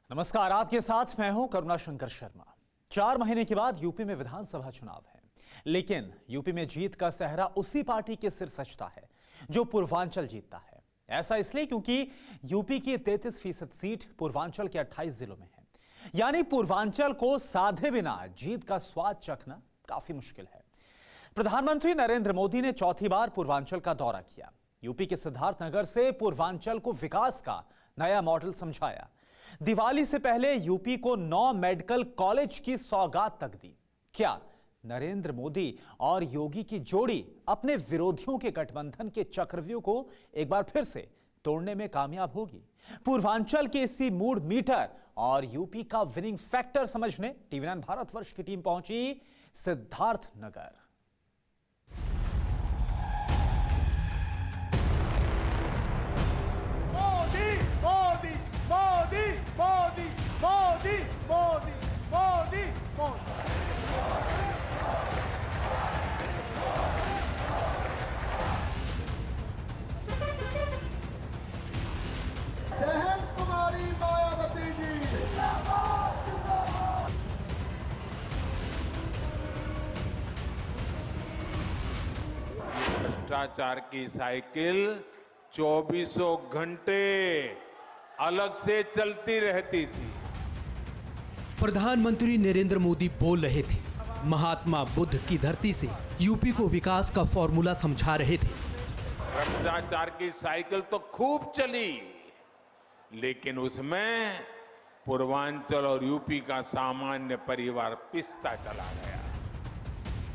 नमस्कार, आपके साथ मैं हूं करुणा शंकर शर्मा। 4 महीने के बाद यूपी में विधानसभा चुनाव है, लेकिन यूपी में जीत का सेहरा उसी पार्टी के सिर सजता है जो पूर्वांचल जीतता है। ऐसा इसलिए क्योंकि यूपी की 33% सीट पूर्वांचल के 28 जिलों में है, यानी पूर्वांचल को साधे बिना जीत का स्वाद चखना काफी मुश्किल है। प्रधानमंत्री नरेंद्र मोदी ने चौथी बार पूर्वांचल का दौरा किया। यूपी के सिद्धार्थनगर से पूर्वांचल को विकास का नया मॉडल समझाया। दिवाली से पहले यूपी को 9 मेडिकल कॉलेज की सौगात तक दी। क्या नरेंद्र मोदी और योगी की जोड़ी अपने विरोधियों के गठबंधन के चक्रव्यूह को एक बार फिर से तोड़ने में कामयाब होगी? पूर्वांचल के इसी मूड मीटर और यूपी का विनिंग फैक्टर समझने टीवी9 भारतवर्ष की टीम पहुंची सिद्धार्थनगर। मोदी मोदी मोदी मोदी मोदी मोदी। जय कुमारी मायावती जी। भ्रष्टाचार की साइकिल 24 घंटे अलग से चलती रहती थी। प्रधानमंत्री नरेंद्र मोदी बोल रहे थे, महात्मा बुद्ध की धरती से यूपी को विकास का फॉर्मूला समझा रहे थे। भ्रष्टाचार की साइकिल तो खूब चली, लेकिन उसमें पूर्वांचल और यूपी का सामान्य परिवार पिसता चला गया।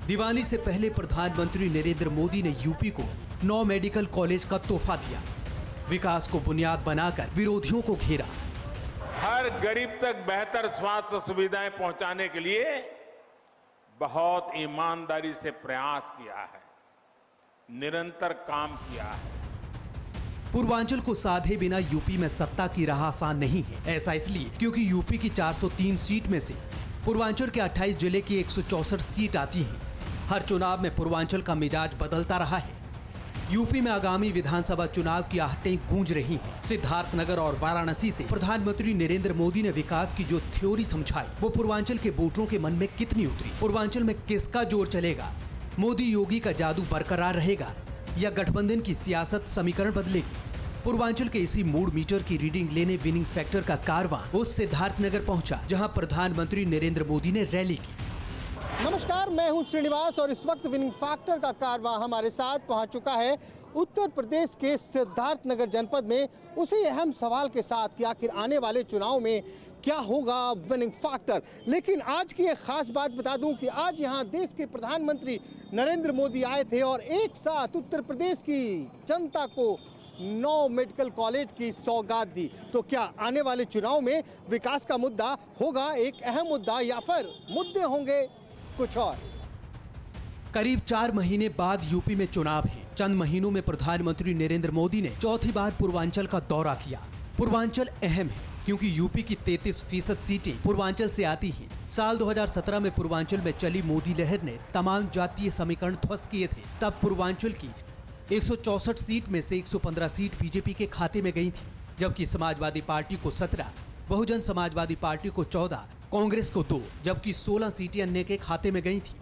दिवाली से पहले प्रधानमंत्री नरेंद्र मोदी ने यूपी को 9 मेडिकल कॉलेज का तोहफा दिया। विकास को बुनियाद बनाकर विरोधियों को घेरा। हर गरीब तक बेहतर स्वास्थ्य सुविधाएं पहुंचाने के लिए बहुत ईमानदारी से प्रयास किया है, निरंतर काम किया है। पूर्वांचल को साधे बिना यूपी में सत्ता की राह आसान नहीं है। ऐसा इसलिए क्योंकि यूपी की 403 सीट में से पूर्वांचल के 28 जिले की 164 सीट आती हैं। हर चुनाव में पूर्वांचल का मिजाज बदलता रहा है। यूपी में आगामी विधानसभा चुनाव की आहटें गूंज रही हैं। सिद्धार्थनगर और वाराणसी से प्रधानमंत्री नरेंद्र मोदी ने विकास की जो थ्योरी समझाई, वो पूर्वांचल के वोटरों के मन में कितनी उतरी? पूर्वांचल में किसका जोर चलेगा? मोदी योगी का जादू बरकरार रहेगा या गठबंधन की सियासत समीकरण बदलेगी? पूर्वांचल के इसी मूड मीटर की रीडिंग लेने विनिंग फैक्टर का कारवां उस सिद्धार्थनगर पहुंचा, जहां प्रधानमंत्री नरेंद्र मोदी ने रैली की। नमस्कार, मैं हूं श्रीनिवास और इस वक्त विनिंग फैक्टर का कारवां हमारे साथ पहुंच चुका है उत्तर प्रदेश के सिद्धार्थनगर जनपद में, उसी अहम सवाल के साथ कि आखिर आने वाले चुनाव में क्या होगा विनिंग फैक्टर। लेकिन आज की एक खास बात बता दूं कि आज यहां देश के प्रधानमंत्री नरेंद्र मोदी आए थे और एक साथ उत्तर प्रदेश की जनता को 9 मेडिकल कॉलेज की सौगात दी। तो क्या आने वाले चुनाव में विकास का मुद्दा होगा एक अहम मुद्दा या फिर मुद्दे होंगे कुछ और? करीब 4 महीने बाद यूपी में चुनाव है। चंद महीनों में प्रधानमंत्री नरेंद्र मोदी ने चौथी बार पूर्वांचल का दौरा किया। पूर्वांचल अहम है क्योंकि यूपी की 33% सीटें पूर्वांचल से आती हैं। साल 2017 में पूर्वांचल में चली मोदी लहर ने तमाम जातीय समीकरण ध्वस्त किए थे। तब पूर्वांचल की 164 सीट में से 115 सीट बीजेपी के खाते में गई थी, जबकि समाजवादी पार्टी को 17, बहुजन समाजवादी पार्टी को 14, कांग्रेस को 2, जबकि 16 सीटें अन्य के खाते में गई थी।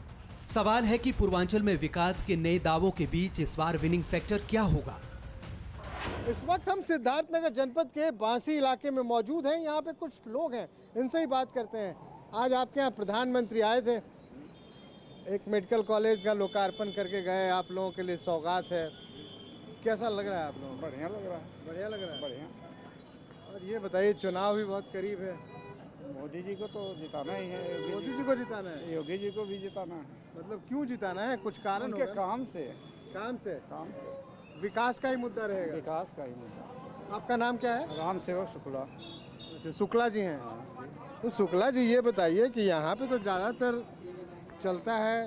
सवाल है कि पूर्वांचल में विकास के नए दावों के बीच इस बार विनिंग फैक्टर क्या होगा? इस वक्त हम सिद्धार्थनगर जनपद के बांसी इलाके में मौजूद हैं। यहाँ पे कुछ लोग हैं, इनसे ही बात करते हैं। आज आपके यहाँ प्रधानमंत्री आए थे, एक मेडिकल कॉलेज का लोकार्पण करके गए, आप लोगों के लिए सौगात है। कैसा लग रहा है आप लोगों को? बढ़िया लग रहा है। बढ़िया लग रहा है। बढ़िया। और ये बताइए, चुनाव भी बहुत करीब है, मोदी जी को तो जिताना ही है। मोदी जी को जिताना है। योगी जी को भी जिताना है। मतलब क्यों जिताना है? कुछ कारण उनके होगा? काम से काम से विकास का ही मुद्दा रहेगा। विकास का ही मुद्दा। आपका नाम क्या है? राम सेवक शुक्ला। अच्छा, शुक्ला जी हैं। तो शुक्ला जी ये बताइए कि यहाँ पे तो ज़्यादातर चलता है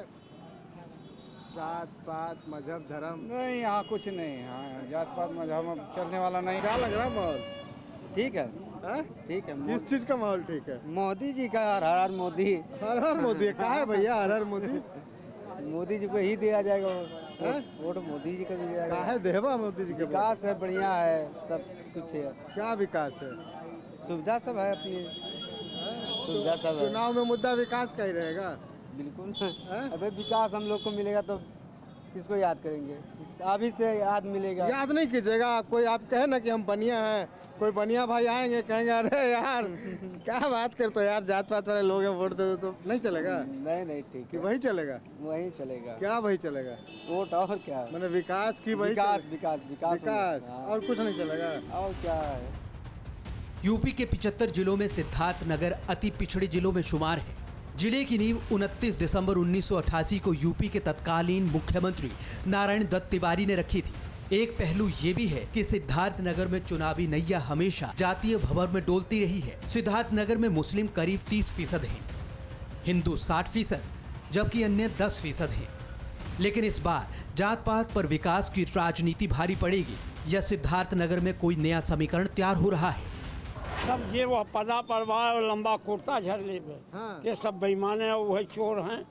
जात पात मजहब धर्म। नहीं, यहाँ कुछ नहीं है। हाँ, जात पात मजहब चलने वाला नहीं। क्या लग रहा है माहौल? ठीक है, हैं? ठीक है। किस चीज़ का माहौल ठीक है? मोदी जी का हर हर मोदी। हर हर मोदी। कहा है भैया हर हर मोदी? मोदी जी को ही दिया जाएगा हैं? वोट मोदी जी को दिया जाएगा। कहा है देवा मोदी जी का? विकास है, बढ़िया है, सब कुछ है। क्या विकास है? सुविधा सब है अपनी, सुविधा सब है। चुनाव में मुद्दा विकास का ही रहेगा। बिल्कुल। हैं? अबे विकास हम लोग को मिलेगा तो किसको याद करेंगे? अभी से याद मिलेगा। याद नहीं कीजिएगा, कोई आप कहे ना कि हम बनिया हैं, कोई बनिया भाई आएंगे कहेंगे अरे यार क्या बात करते हो यार, जात पात वाले लोग हैं, वोट दे दो, तो नहीं चलेगा नहीं ठीक कि है, वही चलेगा? वही चलेगा। क्या वही चलेगा? वोट और क्या? मैंने विकास की वही विकास चलेगा। विकास विकास विकास हाँ। और कुछ नहीं चलेगा। और क्या है? यूपी के 75 जिलों में सिद्धार्थनगर अति पिछड़े जिलों में शुमार है। जिले की नींव 29 दिसंबर 1988 को यूपी के तत्कालीन मुख्यमंत्री नारायण दत्त तिवारी ने रखी थी। एक पहलू ये भी है कि सिद्धार्थनगर में चुनावी नैया हमेशा जातीय भंवर में डोलती रही है। सिद्धार्थनगर में मुस्लिम करीब 30% हैं, हिंदू 60%, जबकि अन्य 10% हैं। लेकिन इस बार जात पात पर विकास की राजनीति भारी पड़ेगी या सिद्धार्थनगर में कोई नया समीकरण तैयार हो रहा है? सब ये वो पदा परवार और लंबा कुर्ता झड़ले पे हाँ। ये सब बेईमान है, वही चोर हैं।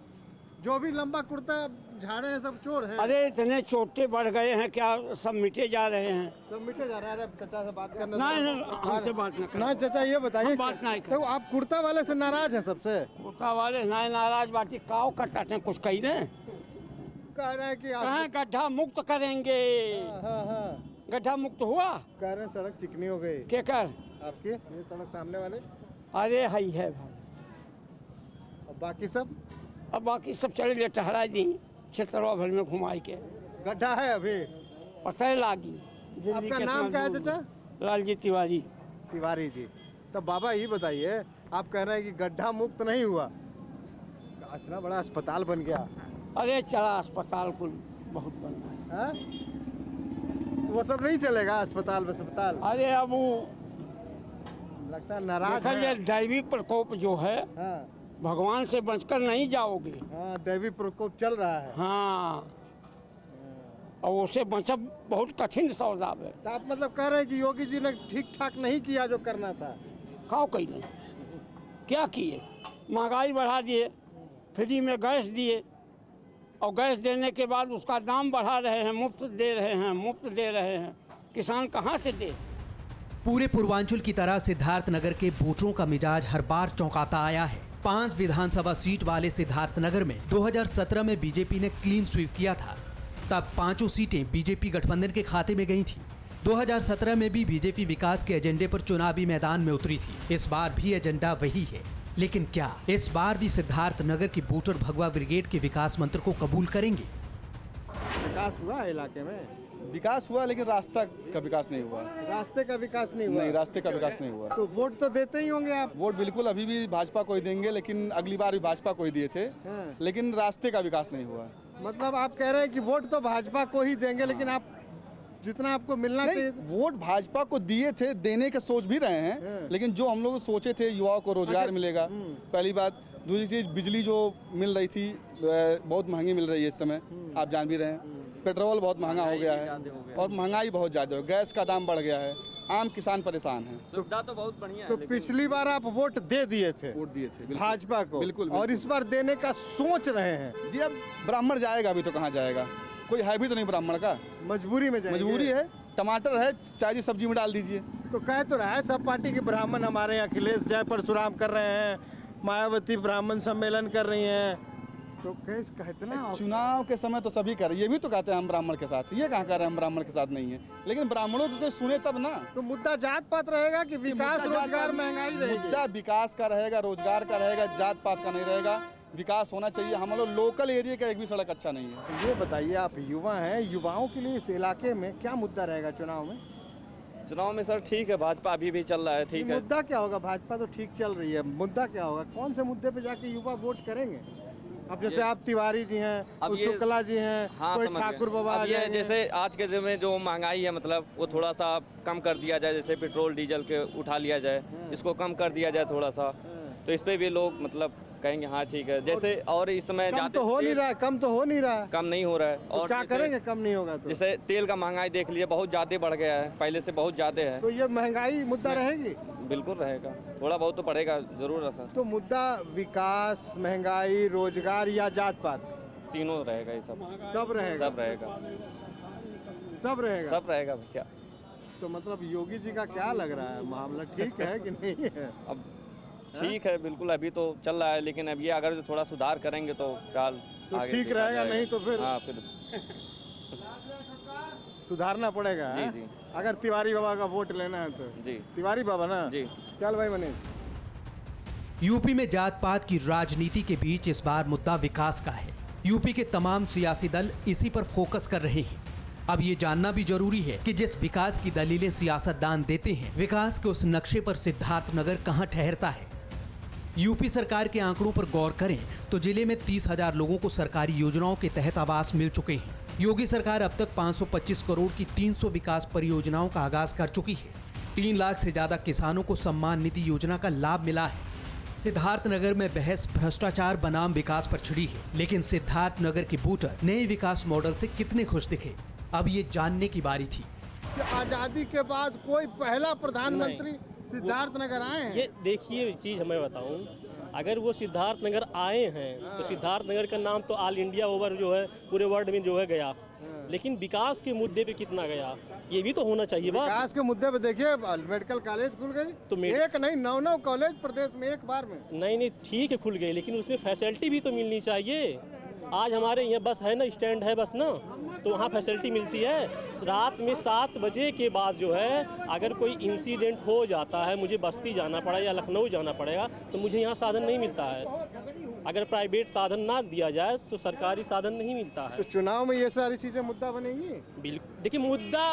जो भी लंबा कुर्ता झाड़े हैं सब चोर हैं। अरे इतने चोटे बढ़ गए हैं, क्या सब मिटे जा रहे हैं। सब मिटे जा रहा है। अरे चाचा से बात करना। नहीं, हमसे बात न करो। ना चाचा ये बताइए, हम बात नहीं करें। तो आप कुर्ता वाले से नाराज हैं सबसे? कुर्ता वाले नहीं नाराज, बाकी काव करता थे कुछ कही रहे कह रहे हैं कि कहें गड्ढा मुक्त करेंगे। हाँ गड्ढा मुक्त हुआ कह रहे हैं सड़क चिकनी हो गई के कर। आपकी, ये सड़क सामने वाले। अरे हई है भाई, और बाकी सब अब बाकी सब चले गए टहरा दी क्षेत्रवा भर में घुमाई के। गड्ढा है अभी। पता लागी दिल्ली आपका के नाम इतना क्या है दूर। चाचा? लालजी तिवारी। तिवारी जी। तो बाबा ये बताइए, आप कह रहे हैं कि गड्ढा मुक्त नहीं हुआ, इतना बड़ा अस्पताल बन गया अरे चला अस्पताल कुल बहुत बन है? तो वो सब नहीं चलेगा अस्पताल में? अस्पताल अरे अब वो लगता है नाराज देखा है। जाए दैवी प्रकोप जो है, हाँ भगवान से बचकर नहीं जाओगे। हाँ, दैवी प्रकोप चल रहा है। हाँ, और उसे बचब बहुत कठिन सौदा है। तो आप मतलब कह रहे हैं कि योगी जी ने ठीक ठाक नहीं किया जो करना था? खाओ कहीं नहीं, क्या किए? महंगाई बढ़ा दिए, फ्री में गैस दिए, और गैस देने के बाद उसका दाम बढ़ा रहे हैं, मुफ्त दे रहे हैं, मुफ्त दे रहे हैं। किसान कहाँ से दे? पूरे पूर्वांचल की तरह सिद्धार्थनगर के वोटरों का मिजाज हर बार चौंकाता आया है। 5 विधानसभा सीट वाले सिद्धार्थनगर में 2017 में बीजेपी ने क्लीन स्वीप किया था। तब 5 सीटें बीजेपी गठबंधन के खाते में गई थी। 2017 में भी बीजेपी विकास के एजेंडे पर चुनावी मैदान में उतरी थी। इस बार भी एजेंडा वही है, लेकिन क्या इस बार भी सिद्धार्थनगर की वोटर भगवा ब्रिगेड के विकास मंत्र को कबूल करेंगे? विकास हुआ है इलाके में? विकास हुआ, लेकिन रास्ता का विकास नहीं हुआ। रास्ते का विकास नहीं हुआ? नहीं, रास्ते का विकास नहीं हुआ। तो वोट तो देते ही होंगे आप? वोट बिल्कुल अभी भी भाजपा को ही देंगे, लेकिन अगली बार भी भाजपा को ही दिए थे, हाँ। लेकिन रास्ते का विकास नहीं हुआ। मतलब आप कह रहे हैं कि वोट तो भाजपा को ही देंगे, लेकिन आप जितना आपको मिलना नहीं, चाहिए। वोट भाजपा को दिए थे, देने का सोच भी रहे हैं, हाँ। लेकिन जो हम लोग सोचे थे युवाओं को रोजगार अच्छा, मिलेगा, पहली बात। दूसरी चीज, बिजली जो मिल रही थी बहुत महंगी मिल रही है इस समय, आप जान भी रहे हैं। पेट्रोल बहुत महंगा हो गया है और महंगाई बहुत ज़्यादा है, गैस का दाम बढ़ गया है, आम किसान परेशान है। सुविधा तो बहुत बढ़िया है। तो पिछली बार आप वोट दे दिए थे वोट दिए थे बिल्कुल। भाजपा को, बिल्कुल, और इस बार देने का सोच रहे हैं? जी, अब ब्राह्मण जाएगा अभी तो कहाँ जाएगा? कोई है भी तो नहीं ब्राह्मण का, मजबूरी में जाएंगे? मजबूरी है। टमाटर है, चाय सब्जी में डाल दीजिए। तो कह तो रहा है सब पार्टी के ब्राह्मण हमारे यहाँ अखिलेश जय परशुराम कर रहे हैं, मायावती ब्राह्मण सम्मेलन कर रही हैं, तो कहते ना चुनाव के समय तो सभी कर, ये भी तो कहते हैं हम ब्राह्मण के साथ, ये कहाँ कह रहे हैं हम ब्राह्मण के साथ नहीं है, लेकिन ब्राह्मणों को कोई सुने तब ना। तो मुद्दा जात पात रहेगा कि विकास रोजगार महंगाई रहेगी? मुद्दा विकास का रहेगा, रोजगार का रहेगा, जात पात का नहीं रहेगा। विकास होना चाहिए। हम लोग लोकल एरिया का एक भी सड़क अच्छा नहीं है। ये बताइए, आप युवा हैं, युवाओं के लिए इस इलाके में क्या मुद्दा रहेगा चुनाव में? चुनाव में सर ठीक है, भाजपा अभी भी चल रहा है, ठीक है। मुद्दा क्या होगा? भाजपा तो ठीक चल रही है, मुद्दा क्या होगा? कौन से मुद्दे पे जाके युवा वोट करेंगे? अब जैसे आप तिवारी जी हैं, अब ये शुक्ला जी हैं, हाँ, कोई समझ गए। ठाकुर बाबा अब आ ये जाएंगे। जैसे आज के समय जो महंगाई है, मतलब वो थोड़ा सा कम कर दिया जाए, जैसे पेट्रोल डीजल के उठा लिया जाए, इसको कम कर दिया जाए थोड़ा सा, तो इस पे भी लोग मतलब कहेंगे हाँ ठीक है। जैसे और इस समय कम तो हो नहीं रहा है, कम तो हो नहीं रहा है, कम नहीं हो रहा है। तो और क्या जैसे- करेंगे कम नहीं होगा तो? जैसे तेल का महंगाई देख लीजिए, बहुत ज़्यादा बढ़ गया है, पहले से बहुत ज़्यादा है। तो ये महंगाई मुद्दा रहेगी? बिल्कुल रहेगा, थोड़ा बहुत तो पड़ेगा जरूर है सर। तो मुद्दा विकास, महंगाई, रोजगार या जात पात, तीनों रहेगा, ये सब सब रहेगा? सब रहेगा, सब रहेगा? सब रहेगा भैया। तो मतलब योगी जी का क्या लग रहा है, मामला ठीक है कि नहीं है? अब ठीक है बिल्कुल, अभी तो चल रहा है, लेकिन अब ये अगर जो थोड़ा सुधार करेंगे तो फिलहाल तो आगे ठीक देखा रहेगा, जाएगा। नहीं तो फिर हाँ फिर सुधारना पड़ेगा। जी, हैं? जी। अगर तिवारी बाबा का वोट लेना है तो जी तिवारी बाबा ना। जी। चल भाई मनीष। यूपी में जात पात की राजनीति के बीच इस बार मुद्दा विकास का है। यूपी के तमाम सियासी दल इसी पर फोकस कर रहे हैं। अब ये जानना भी जरूरी है कि जिस विकास की दलीलें सियासतदान देते हैं, विकास के उस नक्शे पर सिद्धार्थनगर कहां ठहरता है। यूपी सरकार के आंकड़ों पर गौर करें तो जिले में 30,000 लोगों को सरकारी योजनाओं के तहत आवास मिल चुके हैं। योगी सरकार अब तक 525 करोड़ की 300 विकास परियोजनाओं का आगाज कर चुकी है। 3 लाख से ज्यादा किसानों को सम्मान निधि योजना का लाभ मिला है। सिद्धार्थनगर में बहस भ्रष्टाचार बनाम विकास पर छिड़ी है, लेकिन सिद्धार्थनगर के वोटर नए विकास मॉडल से कितने खुश दिखे, अब ये जानने की बारी थी। आजादी के बाद कोई पहला प्रधानमंत्री सिद्धार्थनगर आए हैं? ये देखिए चीज़ मैं बताऊं, अगर वो सिद्धार्थनगर आए हैं तो सिद्धार्थनगर का नाम तो ऑल इंडिया ओवर जो है पूरे वर्ल्ड में जो है गया, लेकिन विकास के मुद्दे पे कितना गया ये भी तो होना चाहिए बात। विकास के मुद्दे पे देखिए, मेडिकल कॉलेज खुल गई तो एक नहीं 9 कॉलेज प्रदेश में एक बार में। नहीं ठीक है खुल गए, लेकिन उसमें फैसिलिटी भी तो मिलनी चाहिए। आज हमारे यहाँ बस है ना, स्टैंड है बस ना, तो वहाँ फैसिलिटी मिलती है। रात में 7 बजे के बाद जो है अगर कोई इंसिडेंट हो जाता है, मुझे बस्ती जाना पड़ा या लखनऊ जाना पड़ेगा, तो मुझे यहाँ साधन नहीं मिलता है। अगर प्राइवेट साधन ना दिया जाए तो सरकारी साधन नहीं मिलता है। तो चुनाव में ये सारी चीजें मुद्दा बनेंगी। बिल्कुल, देखिए मुद्दा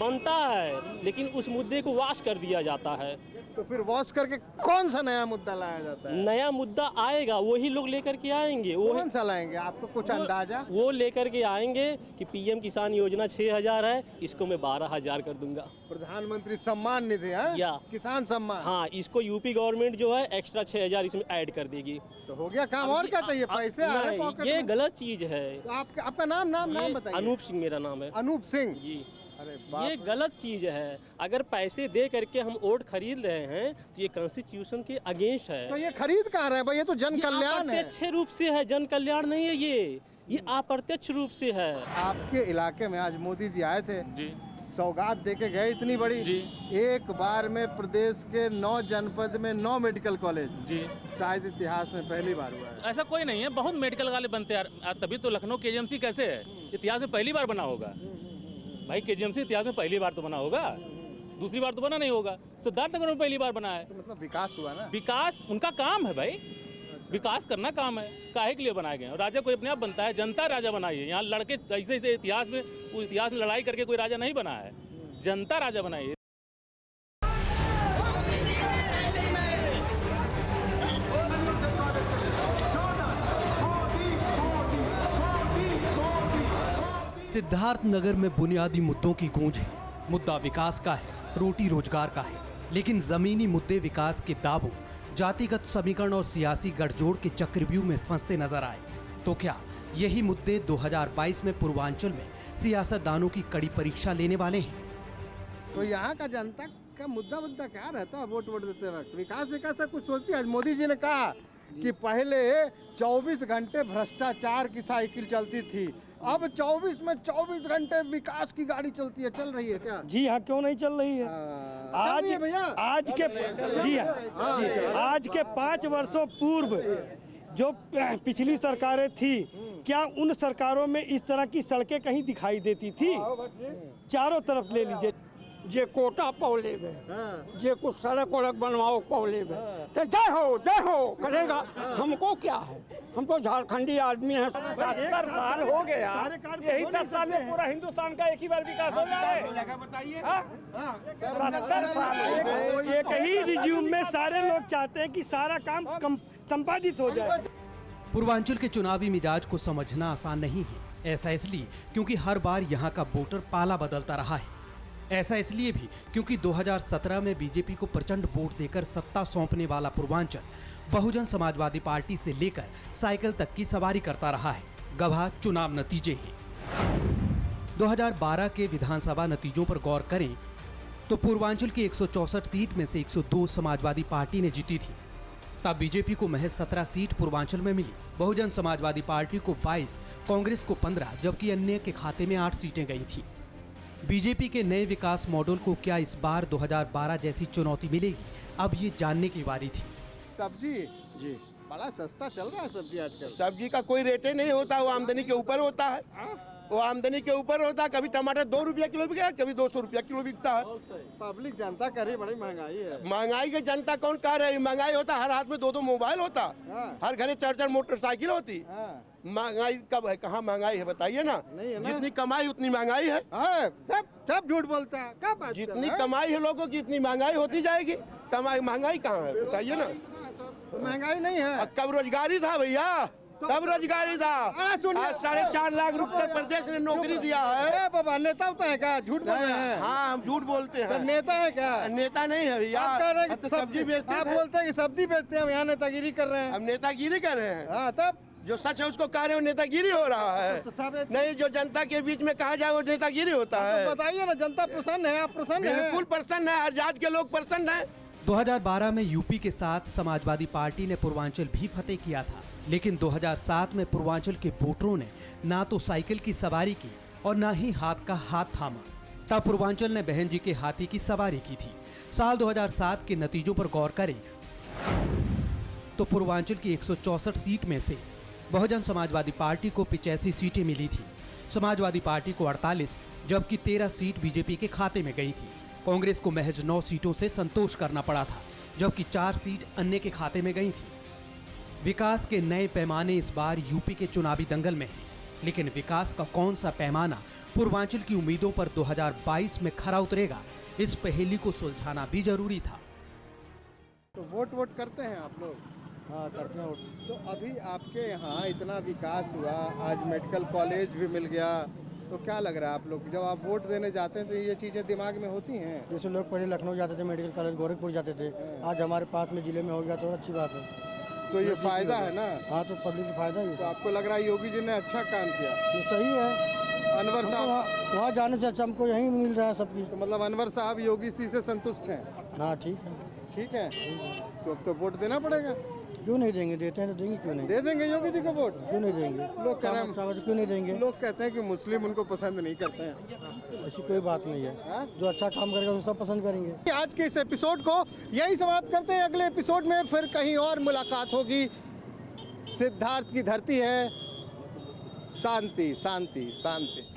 बनता है, लेकिन उस मुद्दे को वाश कर दिया जाता है। तो फिर वॉश करके कौन सा नया मुद्दा लाया जाता है? नया मुद्दा आएगा, वही लोग लेकर के आएंगे। वो कौन सा लाएंगे, आपको कुछ अंदाजा? वो लेकर के आएंगे कि पीएम किसान योजना 6,000 है, इसको मैं 12,000 कर दूंगा। प्रधानमंत्री सम्मान निधि है या किसान सम्मान, हाँ, इसको यूपी गवर्नमेंट जो है एक्स्ट्रा 6,000 इसमें ऐड कर देगी। तो हो गया काम। और क्या चाहिए? पैसे आ रहे पॉकेट ये में। गलत चीज है। तो आपका नाम बताइए। अनूप सिंह मेरा नाम है। अनूप सिंह जी। अरे ये गलत चीज है। अगर पैसे दे करके हम वोट खरीद रहे हैं तो ये कॉन्स्टिट्यूशन के अगेंस्ट है। तो ये खरीद कहाँ रहे भाई? ये तो जन कल्याण है। अप्रत्यक्ष रूप से है, जन कल्याण नहीं है ये अप्रत्यक्ष रूप से है। आपके इलाके में आज मोदी जी आए थे जी, सौगात दे के गए इतनी बड़ी जी। एक बार में प्रदेश के 9 जनपद में 9 मेडिकल कॉलेज, जी। शायद इतिहास में पहली बार हुआ है। ऐसा कोई नहीं है, बहुत मेडिकल कॉलेज बनते हैं। तभी तो लखनऊ केजीएमसी कैसे है, इतिहास में पहली बार बना होगा भाई। केजीएमसी इतिहास में पहली बार तो बना होगा, दूसरी बार तो बना नहीं होगा। सिद्धार्थनगर में पहली बार बना है। तो मतलब विकास हुआ ना? विकास उनका काम है भाई, विकास करना काम है। काहे के लिए बनाए गए? राजा कोई अपने आप बनता है, जनता राजा बनाई है। यहाँ लड़के ऐसे इतिहास में लड़ाई करके कोई राजा नहीं बना है, जनता राजा बनाई है। सिद्धार्थनगर में बुनियादी मुद्दों की गूंज है। मुद्दा विकास का है, रोटी रोजगार का है, लेकिन जमीनी मुद्दे विकास के दावों, जातिगत समीकरण और सियासी गठजोड़ के चक्रव्यूह में फंसते नजर आए। तो क्या यही मुद्दे 2022 में पूर्वांचल में सियासतदानों की कड़ी परीक्षा लेने वाले हैं? तो यहाँ का जनता का मुद्दा क्या रहता है वोट देते वक्त? विकास का कुछ सोचती है? मोदी जी ने कहा कि पहले 24 घंटे भ्रष्टाचार की साइकिल चलती थी, अब 24 में 24 घंटे विकास की गाड़ी चलती है। चल रही है क्या? जी हाँ, क्यों नहीं चल रही है? आज भैया आज के 5 वर्षों पूर्व जो पिछली सरकारें थी, क्या उन सरकारों में इस तरह की सड़कें कहीं दिखाई देती थी? चारों तरफ ले लीजिए, ये कोटा पौले में, ये कुछ सड़क वड़क बनवाओ पौले में, तो जय हो करेगा। हमको क्या है, हम तो झारखंडी आदमी हैं। 70 साल हो गए यार, यही 10 साल में पूरा हिंदुस्तान का एक ही बार विकास हो जाए। 70 साल हो गए, एक ही रिज्यूम में सारे लोग चाहते हैं कि सारा काम संपादित हो जाए। पूर्वांचल के चुनावी मिजाज को समझना आसान नहीं है। ऐसा इसलिए क्योंकि हर बार यहाँ का वोटर पाला बदलता रहा है। ऐसा इसलिए भी क्योंकि 2017 में बीजेपी को प्रचंड वोट देकर सत्ता सौंपने वाला पूर्वांचल बहुजन समाजवादी पार्टी से लेकर साइकिल तक की सवारी करता रहा है। गवाह चुनाव नतीजे हैं। 2012 के विधानसभा नतीजों पर गौर करें तो पूर्वांचल की 164 सीट में से 102 समाजवादी पार्टी ने जीती थी। तब बीजेपी को महज 17 सीट पूर्वांचल में मिली। बहुजन समाजवादी पार्टी को 22, कांग्रेस को 15, जबकि अन्य के खाते में 8 सीटें गई थी। बीजेपी के नए विकास मॉडल को क्या इस बार 2012 जैसी चुनौती मिलेगी, अब ये जानने की बारी थी। सब्जी जी बड़ा सस्ता चल रहा है सब्जी आजकल। सब्जी का कोई रेट ही नहीं होता, वो आमदनी के ऊपर होता है। वो आमदनी के ऊपर होता है। कभी टमाटर 2 रुपया किलो बिका है, कभी 200 रुपया किलो बिकता है। पब्लिक जनता करे बड़ी महंगाई है। महंगाई की जनता कौन कह रही है? महंगाई होता, हर हाथ में 2-2 मोबाइल होता, हर घरे 4-4 मोटरसाइकिल होती। महंगाई कब है? कहाँ महंगाई है बताइए ना। जितनी कमाई उतनी महंगाई है। सब झूठ बोलता है। कब जितनी कमाई है लोगों की उतनी महंगाई होती जाएगी। कमाई महंगाई कहाँ है बताइए ना। महंगाई नहीं है। कब रोजगारी था भैया? कब रोजगारी था? आज 4.5 लाख उत्तर प्रदेश ने नौकरी दिया है। बाबा नेता होता है क्या? झूठ बोल रहे हैं। हाँ हम झूठ बोलते हैं। नेता है क्या? नेता नहीं है भैया। आप कह रहे हैं कि सब्जी बेचते हैं। आप बोलते हैं कि सब्जी बेचते हैं, यहाँ नेतागिरी कर रहे हैं। हम नेतागिरी कर रहे हैं। हाँ तब जो सच है उसको कह रहे हो नेतागिरी हो रहा है। नहीं, जो जनता के बीच में कहा जाए वो नेतागिरी होता है। बताइए ना, जनता प्रसन्न है? आप प्रसन्न हैं? बिल्कुल प्रसन्न है। हर जात के लोग प्रसन्न है। 2012 में यूपी के साथ समाजवादी पार्टी ने पूर्वांचल भी फतेह किया था, लेकिन 2007 में पूर्वांचल के वोटरों ने ना तो साइकिल की सवारी की और ना ही हाथ का हाथ थामा। तब पूर्वांचल ने बहन जी के हाथी की सवारी की थी। साल 2007 के नतीजों पर गौर करें तो पूर्वांचल की 164 सीट में से बहुजन समाजवादी पार्टी को 85 सीटें मिली थी, समाजवादी पार्टी को 48, जबकि 13 सीट बीजेपी के खाते में गई थी। कांग्रेस को महज 9 सीटों से संतोष करना पड़ा था, जबकि 4 सीट अन्य के खाते में गई थी। विकास के नए पैमाने इस बार यूपी के चुनावी दंगल में हैं, लेकिन विकास का कौन सा पैमाना पूर्वांचल की उम्मीदों पर 2022 में खरा उतरेगा, इस पहेली को सुलझाना भी जरूरी था। तो वोट करते हैं आप लोग? हाँ करते हैं वोट। तो अभी आपके यहाँ इतना विकास हुआ, आज मेडिकल कॉलेज भी मिल गया, तो क्या लग रहा है आप लोग जब आप वोट देने जाते हैं तो ये चीज़ें दिमाग में होती हैं? जैसे लोग पहले लखनऊ जाते थे, मेडिकल कॉलेज गोरखपुर जाते थे, आज हमारे पास में जिले में हो गया तो अच्छी बात है। तो ये फायदा है ना? हाँ तो पब्लिक को फायदा ही। तो आपको लग रहा है योगी जी ने अच्छा काम किया? ये सही है। अनवर साहब वहाँ जाने से अच्छा हमको यहीं मिल रहा है सब चीज़। तो मतलब अनवर साहब योगी जी से संतुष्ट हैं? हाँ ठीक है। ठीक है, तो अब तो वोट देना पड़ेगा। क्यों नहीं देंगे? देते हैं तो देंगे, क्यों नहीं? दे देंगे योगी जी को वोट। क्यों नहीं देंगे? लोग कह रहे हैं क्यों नहीं देंगे? लोग कहते हैं कि मुस्लिम उनको पसंद नहीं करते हैं। ऐसी कोई बात नहीं है। जो अच्छा काम करेगा उसको सब पसंद करेंगे। आज के इस एपिसोड को यही समाप्त करते हैं। अगले एपिसोड में फिर कहीं और मुलाकात होगी। सिद्धार्थ की धरती है, शांति शांति शांति।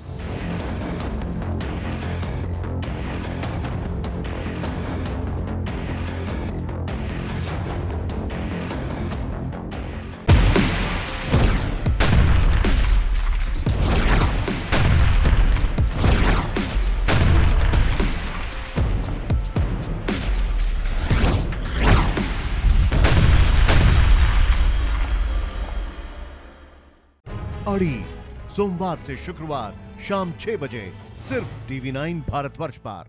अड़ी सोमवार से शुक्रवार शाम 6 बजे सिर्फ TV9 भारतवर्ष पर।